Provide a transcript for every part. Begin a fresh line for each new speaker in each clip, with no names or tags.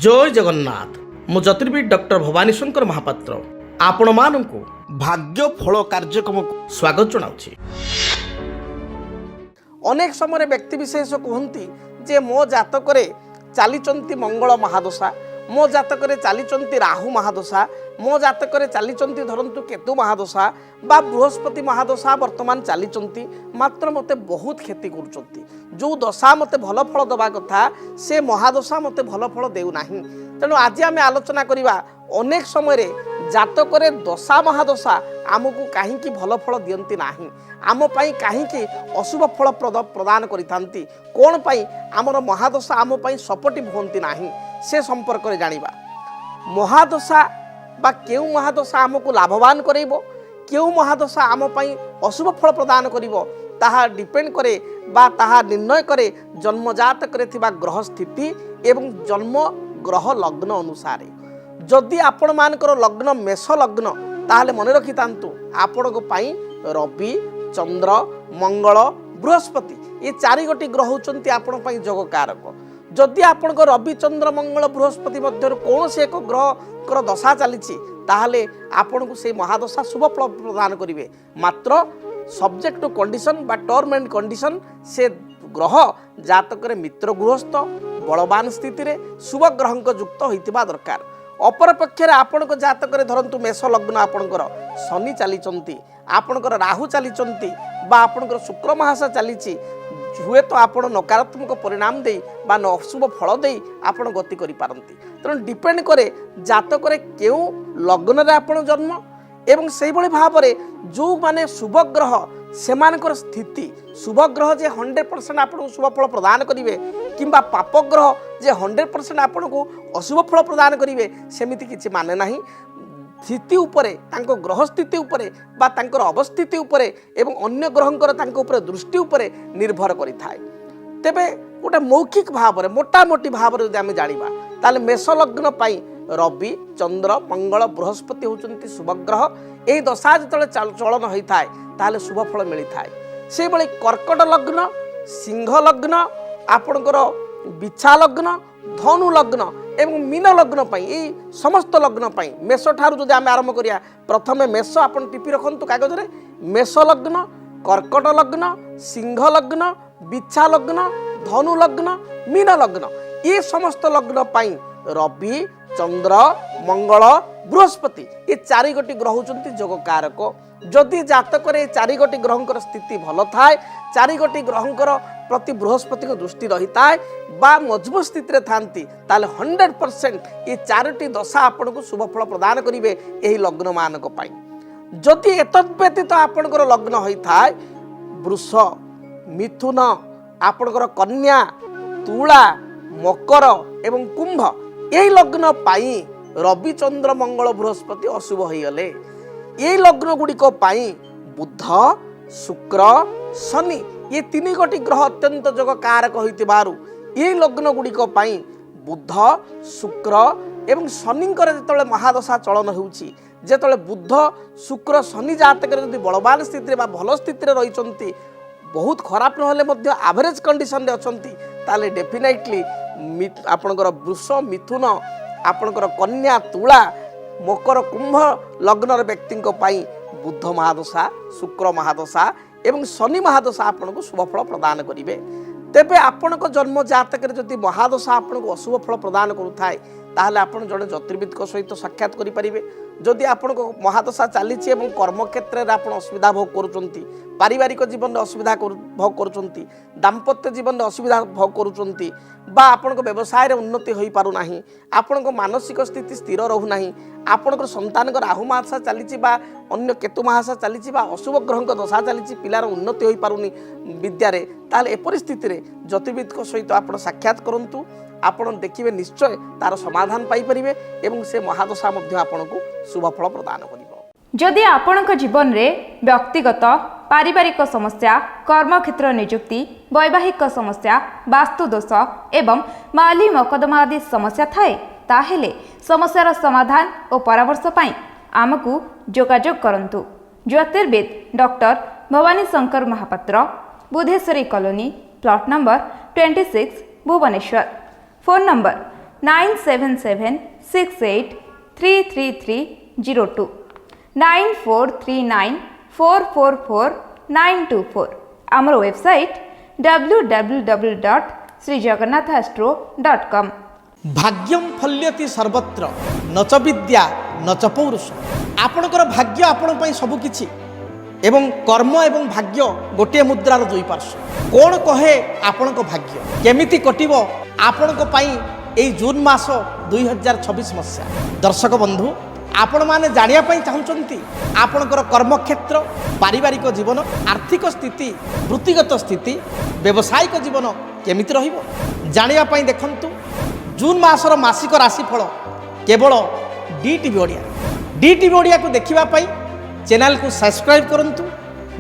जय जगन्नाथ मु ज्योतिर्विद डॉक्टर भवानी शंकर महापात्र आपण मानू भाग्य फल कार्यक्रम स्वागत जनाऊँ।
अनेक समय व्यक्ति विशेष कहती जे मो जातक चली मंगल महादशा, मो जातक चली राहु महादशा, मो जातक चली धरतु केतु महादशा बा बृहस्पति महादशा वर्तमान चली मात्र मते बहुत क्षति कर जो दशा मते भल फल दबा कथा से महादशा मते भल फल देउना। तेणु आज आम आलोचना करवा अनेक समय जातक दशा महादशा आमको कहीं भल फल दियंती नाही, आम पाई कहीं अशुभ फल प्रदान करिथांती, कौन पाई आमर महादशा आम पाई सपोर्टिव होंती नाही से संपर्क में जानिबा। महादशा बा केउ महादशा आमको लाभवान करेबो, केउ महादशा आम पाई अशुभ फल प्रदान करिवो ताहा डिपेंड करे बा ताहा निर्णय करे जन्मजात करे थिबा ग्रह स्थिति एवं जन्म ग्रह लग्न अनुसार। जदि आपण मानकर लग्न मेष लग्न ताहले मन रखि तांतु आपण को पाई रवि चंद्र मंगल बृहस्पति ये चारि गोटी ग्रह होचंती आपण पाई जोग कारक। जदि आपण को रवि चंद्र मंगल बृहस्पति मध्य कौन से एक ग्रह दशा चली ताहले आपण को से महादशा शुभ फल प्रदान करिवे, मात्र सब्जेक्ट टू कंडीशन बा टर्म एंड कंडीशन से ग्रह जातक मित्र गृहस्थ बलवान स्थिति रे शुभ ग्रह युक्त होइतिबा दरकार। अपर पक्षे आपण को जातक धरतु मेष लग्न आपणकर शनि चली आपणकर राहु चली बा आपणकर शुक्र महादशा चली हुए तो आपण नकारात्मक परिणाम दे बा अशुभ फल दे आपण गति करि पारंती। तेणु डिपेंड करे जातक केउ लग्न रे आपण जन्म एवं से भली भाव जो माने शुभ ग्रह सेमानकर स्थिति शुभ ग्रह जे 100% आपको शुभ फल प्रदान करेंगे किंबा पाप ग्रह जे 100% आपको अशुभ फल प्रदान करेंगे सेमिति किछि माने नाही। स्थिति उपरे तांको ग्रह स्थिति उपरे बा तांकर अवस्थिति उपरे एवं अन्य ग्रहंकर तांको उपरे दृष्टि उपरे निर्भर करि थाए। तेबे गोटे मौखिक भाव में मोटामोटी भाव में आम जाना ताले मेष लग्न पाई रवि चंद्र मंगल बृहस्पति होचंती शुभ ग्रह। यही दशा जो चलन होता है ताले शुभ फल मिलता है। से भली कर्कट लग्न सिंह लग्न आपणकर बिछा लग्न धनु लग्न एवं मीन लग्न पाई यही समस्त लग्न पाई मेष ठारू जो आम आरंभ करिया प्रथमे मेष आपन टिपी रखंतु कागज रे मेष लग्न कर्कट लग्न सिंह लग्न बिछा लग्न धनु लग्न मीन लग्न ये समस्त लग्न पाई रवि चंद्र मंगल बृहस्पति ये चारि गोटी ग्रह होचंती जोग कारक। जदि जातक चारि गोटी ग्रहंकर स्थिति भल थाए चारि गोटी ग्रहंकर प्रति बृहस्पति को दृष्टि रही थाए बा मजबूत स्थिति थांती ताले 100% ये चारोटी दशा आपण को शुभ फल प्रदान करेंगे यही लग्न मानक पाई। जदि एतद व्यतीत आपणकर लग्न होता है वृष मिथुन आपणकर कन्या तुला मकर एवं कुंभ यही लग्न पाई रवि चंद्र मंगल बृहस्पति अशुभ होगले। यही लग्न गुड़िक पाई बुध शुक्र शनि ये तीन गोटी ग्रह अत्यंत जोग कारक होइतिबारु यही लग्न गुड़िक पाई बुध शुक्र एवं शनिकर जेतले महादशा चलन होउची जेतले बुध शुक्र शनि जातक यदि बलवान स्थिति बा भल स्थिति रही बहुत खराब ना एवरेज कंडीशन रे अछंती ताले डेफिनेटली आपणकर वृष मिथुन आपणकर कन्या तुला मकर कुंभ लग्नर व्यक्ति बुध महादशा शुक्र महादशा एवं शनि महादशा आपन को शुभ फल प्रदान करेंगे। तेबे आपण जन्म जातक जदि महादशा आपन को अशुभ फल प्रदान करुए ताहले आपण जड़े ज्योतिर्विद सहित साक्षात करेंगे। जदि आपण को महादशा चली कर्म क्षेत्र में आप असुविधा भोग करुँच पारिवारिक जीवन में असुविधा भोग करुँच दाम्पत्य जीवन में असुविधा भोग करुँच बा आपण व्यवसाय रे उन्नति हो पारुना आपण मानसिक स्थिति स्थिर रहूना आपण संतान राहु महादशा चली अन्य केतु महादशा चली अशुभ ग्रह दशा चली पिलार उन्नति हो पारुनी विद्यारे ताले एपरि स्थिति रे ज्योतिर्विद सहित आप साक्षात करंतु आपण देखिए निश्चय तार समाधान पाई परिबे एवं से महादशा मध्य आपण को शुभ फल प्रदान करिवो।
जदि आपणक जीवन रे व्यक्तिगत पारिवारिक समस्या कर्मक्षेत्र नियुक्ति वैवाहिक समस्या वास्तु दोष एवं माली मकदमा आदि समस्या थाए ताहेले समस्यार समाधान और परामर्श पाई आमको जोगाजोग करंतु। ज्योतिर्विद doctor Bhabani Shankar Mahapatra Budheswari colony plot number 26 Bhubaneswar phone number 9776833302 9439444924 ଆମର ୱେବସାଇଟ୍ www.srijagannathastro.com।
ଭାଗ୍ୟಂ ଫଲ୍ୟତି ସର୍ବତ୍ର ନଚ ବିଦ୍ୟା ନଚ ପୌରୁଷ। ଆପଣଙ୍କର ଭାଗ୍ୟ ଆପଣଙ୍କ ପାଇଁ ସବୁକିଛି ଏବଂ କର୍ମ ଏବଂ ଭାଗ୍ୟ ଗୋଟିଏ ମୁଦ୍ରାର ଦୁଇ ପାର୍ଶ୍ୱ। କ'ଣ କହେ ଆପଣଙ୍କ ଭାଗ୍ୟ କେମିତି କଟିବ ଆପଣଙ୍କ ପାଇଁ ଏଇ ଜୁନ୍ ମାସ 2026 ମସିହା। ଦର୍ଶକ ବନ୍ଧୁ, ଆପଣମାନେ ଜାଣିବା ପାଇଁ ଚାହୁଁଛନ୍ତି ଆପଣଙ୍କର କର୍ମକ୍ଷେତ୍ର, ପାରିବାରିକ ଜୀବନ, ଆର୍ଥିକ ସ୍ଥିତି, ବୃତ୍ତିଗତ ସ୍ଥିତି, ବ୍ୟବସାୟିକ ଜୀବନ କେମିତି ରହିବ ଜାଣିବା ପାଇଁ ଦେଖନ୍ତୁ ଜୁନ୍ ମାସର ମାସିକ ରାଶିଫଳ କେବଳ DTV ଓଡ଼ିଆ। DTV ଓଡ଼ିଆକୁ ଦେଖିବା ପାଇଁ ଚ୍ୟାନେଲକୁ ସବସ୍କ୍ରାଇବ୍ କରନ୍ତୁ,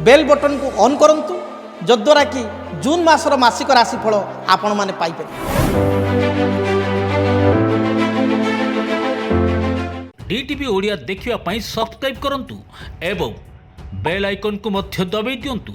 ବେଲ୍ ବଟନକୁ ଅନ୍ କରନ୍ତୁ, ଯଦ୍ୱାରା କି ଜୁନ୍ ମାସର ମାସିକ ରାଶିଫଳ ଆପଣମାନେ ପାଇପାରିବେ।
DTV ଓଡ଼ିଆ ଦେଖିବା ପାଇଁ ସବସ୍କ୍ରାଇବ୍ କରନ୍ତୁ ଏବଂ ବେଲ୍ ଆଇକନ୍କୁ ମଧ୍ୟ ଦବାଇ ଦିଅନ୍ତୁ